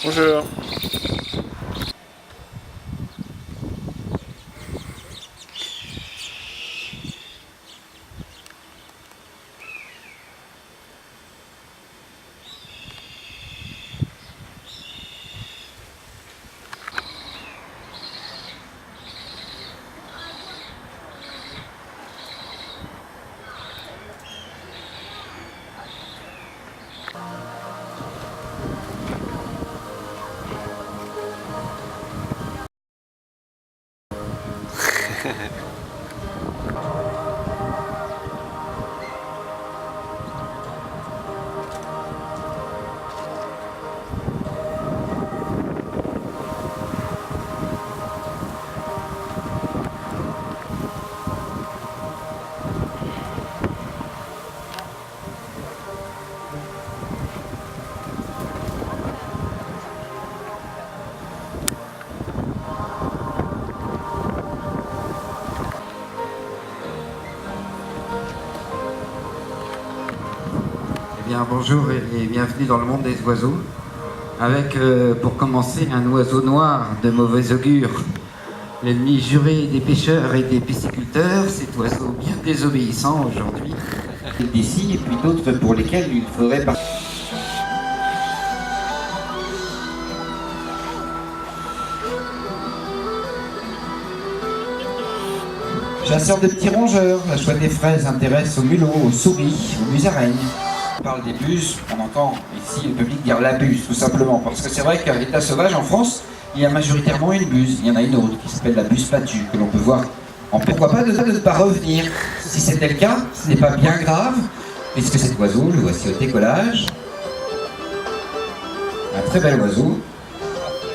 Bonjour. Bien, bonjour et bienvenue dans le monde des oiseaux. Avec, pour commencer, un oiseau noir de mauvais augure. L'ennemi juré des pêcheurs et des pisciculteurs, cet oiseau bien désobéissant aujourd'hui. D'ici, et puis d'autres pour lesquels il faudrait partir. Chasseur de petits rongeurs, la chouette des fraises intéresse aux mulots, aux souris, aux musaraignes. On parle des buses, on entend ici le public dire la buse, tout simplement, parce que c'est vrai qu'à l'état sauvage en France, il y a majoritairement une buse. Il y en a une autre qui s'appelle la buse battue, que l'on peut voir. Pourquoi pas de ne pas revenir. Si c'était le cas, ce n'est pas bien grave, puisque cet oiseau, le voici au décollage. Un très bel oiseau.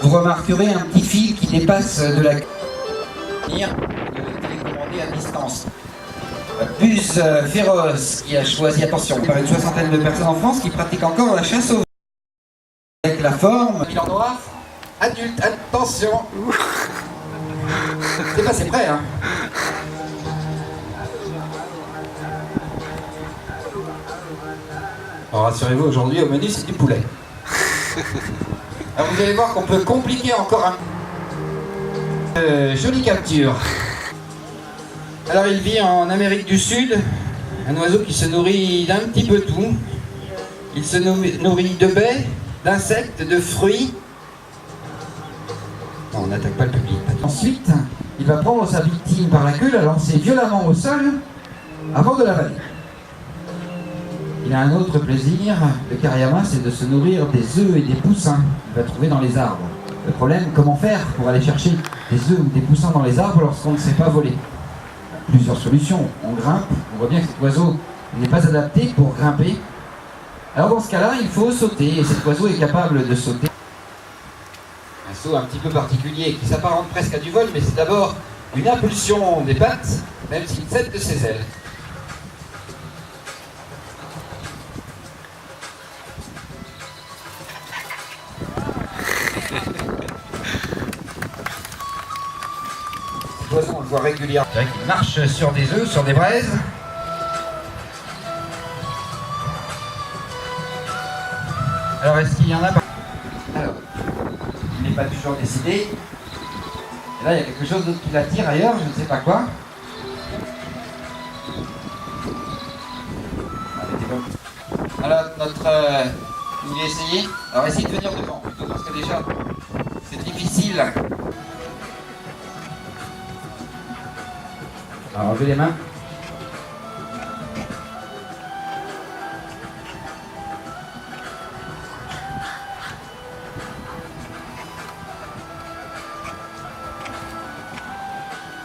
Vous remarquerez un petit fil qui dépasse de la... télécommandé à distance. Buse féroce qui a choisi, attention, par une soixantaine de personnes en France qui pratiquent encore la chasse au... avec la forme... Il en noir, adulte, attention. C'est pas, c'est prêt, hein. Alors rassurez-vous, aujourd'hui au menu c'est du poulet. Alors vous allez voir qu'on peut compliquer encore un... jolie capture. Alors il vit en Amérique du Sud, un oiseau qui se nourrit d'un petit peu tout. Il se nourrit de baies, d'insectes, de fruits. Non, on n'attaque pas le public. Ensuite, il va prendre sa victime par la queue, la lancer violemment au sol avant de l'avaler. Il a un autre plaisir, le Kariama, c'est de se nourrir des œufs et des poussins qu'il va trouver dans les arbres. Le problème, comment faire pour aller chercher des œufs ou des poussins dans les arbres lorsqu'on ne sait pas voler? Plusieurs solutions. On grimpe, on voit bien que cet oiseau n'est pas adapté pour grimper. Alors dans ce cas-là, il faut sauter, et cet oiseau est capable de sauter. Un saut un petit peu particulier qui s'apparente presque à du vol, mais c'est d'abord une impulsion des pattes, même s'il cède de ses ailes. Cet oiseau, on le voit régulièrement. C'est vrai qu'il marche sur des œufs, sur des braises. Alors, est-ce qu'il y en a pas? Alors, il n'est pas toujours décidé. Et là, il y a quelque chose d'autre qui l'attire ailleurs, je ne sais pas quoi. Alors, vous voulez essayer? Alors, essayez de venir devant, plutôt, parce que déjà, c'est difficile. Alors, enlevez les mains.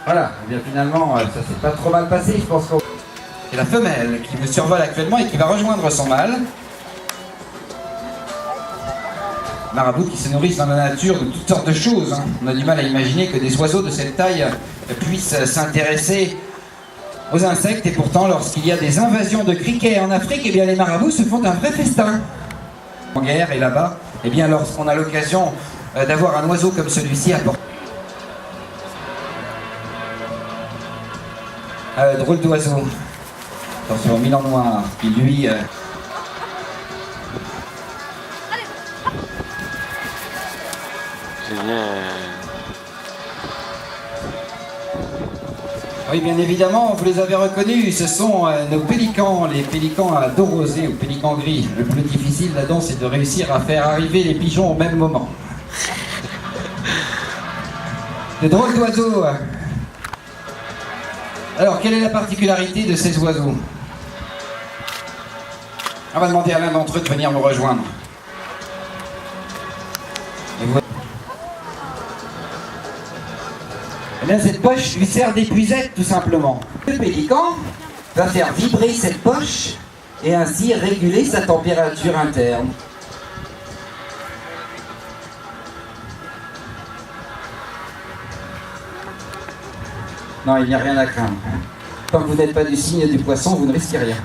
Voilà, et bien finalement, ça s'est pas trop mal passé, je pense qu'on... C'est la femelle qui me survole actuellement et qui va rejoindre son mâle. Marabouts qui se nourrissent dans la nature de toutes sortes de choses, hein. On a du mal à imaginer que des oiseaux de cette taille puissent s'intéresser aux insectes, et pourtant lorsqu'il y a des invasions de criquets en Afrique, eh bien les marabouts se font un vrai festin. En guerre et là-bas, eh bien lorsqu'on a l'occasion d'avoir un oiseau comme celui-ci à portée. Drôle d'oiseau. Attention, Milan Noir, qui lui... Génial. Oui, bien évidemment, vous les avez reconnus, ce sont nos pélicans, les pélicans à dos rosé ou pélicans gris. Le plus difficile là-dedans, c'est de réussir à faire arriver les pigeons au même moment. De drôles d'oiseaux. Alors, quelle est la particularité de ces oiseaux? On va demander à l'un d'entre eux de venir nous rejoindre. Eh bien, cette poche lui sert d'épuisette, tout simplement. Le pélican va faire vibrer cette poche et ainsi réguler sa température interne. Non, il n'y a rien à craindre. Tant que vous n'êtes pas du signe du poisson, vous ne risquez rien.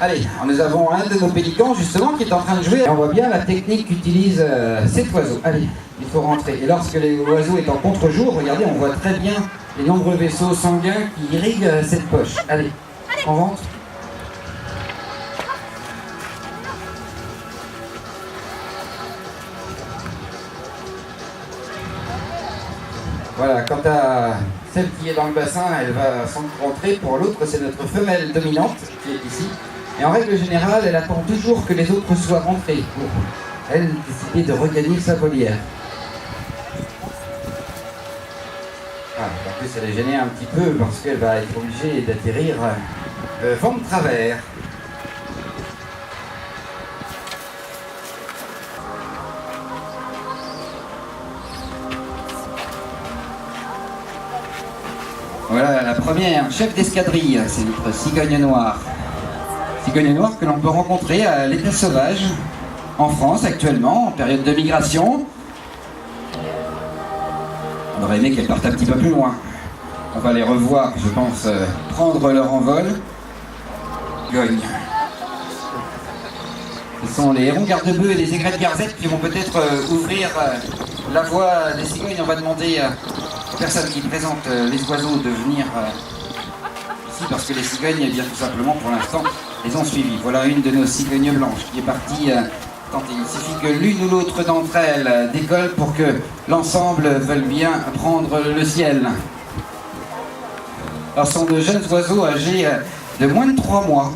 Allez, nous avons un de nos pélicans justement qui est en train de jouer. Et on voit bien la technique qu'utilise cet oiseau. Allez, il faut rentrer. Et lorsque l'oiseau est en contre-jour, regardez, on voit très bien les nombreux vaisseaux sanguins qui irriguent cette poche. Allez, on rentre. Voilà, quant à celle qui est dans le bassin, elle va rentrer. Pour l'autre, c'est notre femelle dominante qui est ici. Et en règle générale, elle attend toujours que les autres soient rentrés pour elle décider de regagner sa volière. Ah, en plus, elle est gênée un petit peu parce qu'elle va être obligée d'atterrir vent de travers. Voilà la première, chef d'escadrille, c'est notre cigogne noire. Cigogne noire que l'on peut rencontrer à l'état sauvage, en France actuellement, en période de migration. On aurait aimé qu'elles partent un petit peu plus loin. On va les revoir, je pense, prendre leur envol. Cigogne. Ce sont les hérons garde-bœufs et les aigrettes garzettes qui vont peut-être ouvrir la voie des cigognes. On va demander aux personnes qui présentent les oiseaux de venir ici parce que les cigognes, eh bien, tout simplement, pour l'instant, les ont suivis. Voilà une de nos cigognes blanches qui est partie tenter. Il suffit que l'une ou l'autre d'entre elles décolle pour que l'ensemble veuille bien prendre le ciel. Alors, ce sont de jeunes oiseaux âgés de moins de 3 mois.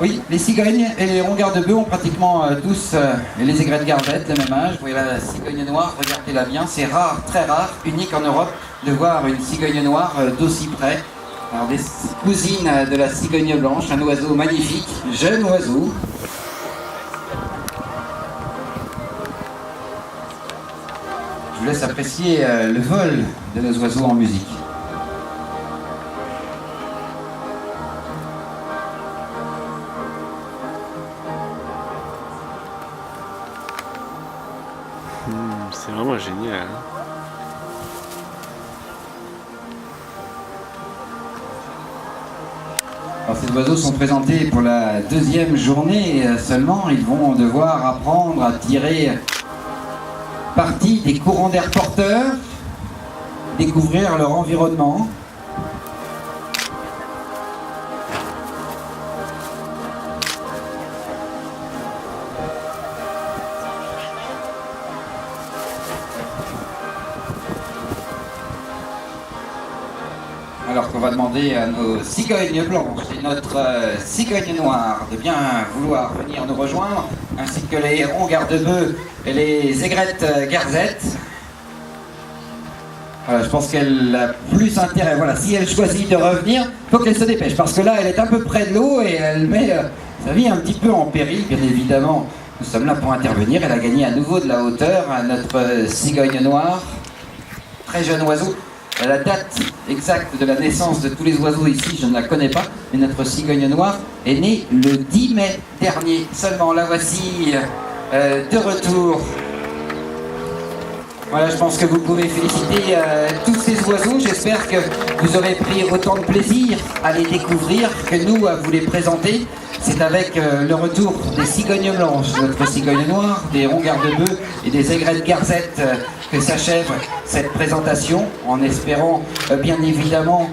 Oui, les cigognes et les hérons garde-bœufs ont pratiquement tous, et les aigrettes gardettes, le même âge. Vous voyez la cigogne noire, regardez-la bien, c'est rare, très rare, unique en Europe, de voir une cigogne noire d'aussi près. Alors des cousines de la cigogne blanche, un oiseau magnifique, jeune oiseau. Je vous laisse apprécier le vol de nos oiseaux en musique. C'est vraiment génial. Hein. Alors ces oiseaux sont présentés pour la 2e journée seulement. Ils vont devoir apprendre à tirer parti des courants d'air porteurs, découvrir leur environnement. Alors qu'on va demander à nos cigognes blanches et notre cigogne noire de bien vouloir venir nous rejoindre, ainsi que les hérons garde-bœufs et les aigrettes garzettes. Voilà, je pense qu'elle a plus intérêt. Voilà, si elle choisit de revenir, il faut qu'elle se dépêche, parce que là, elle est un peu près de l'eau et elle met sa vie un petit peu en péril, bien évidemment. Nous sommes là pour intervenir. Elle a gagné à nouveau de la hauteur à notre cigogne noire. Très jeune oiseau. La date exacte de la naissance de tous les oiseaux ici, je ne la connais pas, mais notre cigogne noire est née le 10 mai dernier. Seulement, la voici de retour. Voilà, je pense que vous pouvez féliciter tous ces oiseaux. J'espère que vous aurez pris autant de plaisir à les découvrir que nous à vous les présenter. C'est avec le retour des cigognes blanches, notre cigogne noire, des hérons garde-bœufs et des aigrettes garzettes que s'achève cette présentation, en espérant bien évidemment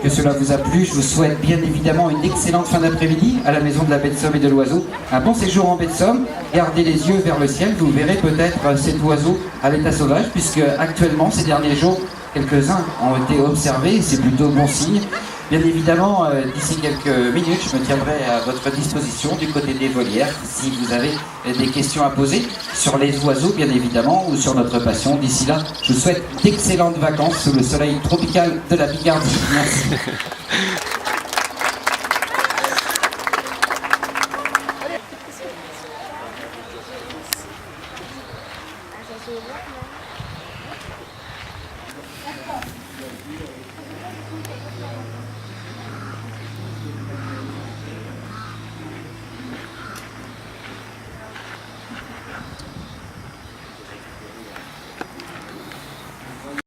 que cela vous a plu. Je vous souhaite bien évidemment une excellente fin d'après-midi à la maison de la baie de Somme et de l'oiseau. Un bon séjour en baie de Somme. Gardez les yeux vers le ciel, vous verrez peut-être cet oiseau à l'état sauvage, puisque actuellement, ces derniers jours, quelques-uns ont été observés, et c'est plutôt bon signe. Bien évidemment, d'ici quelques minutes, je me tiendrai à votre disposition du côté des volières, si vous avez des questions à poser sur les oiseaux, bien évidemment, ou sur notre passion. D'ici là, je vous souhaite d'excellentes vacances sous le soleil tropical de la Picardie. Merci.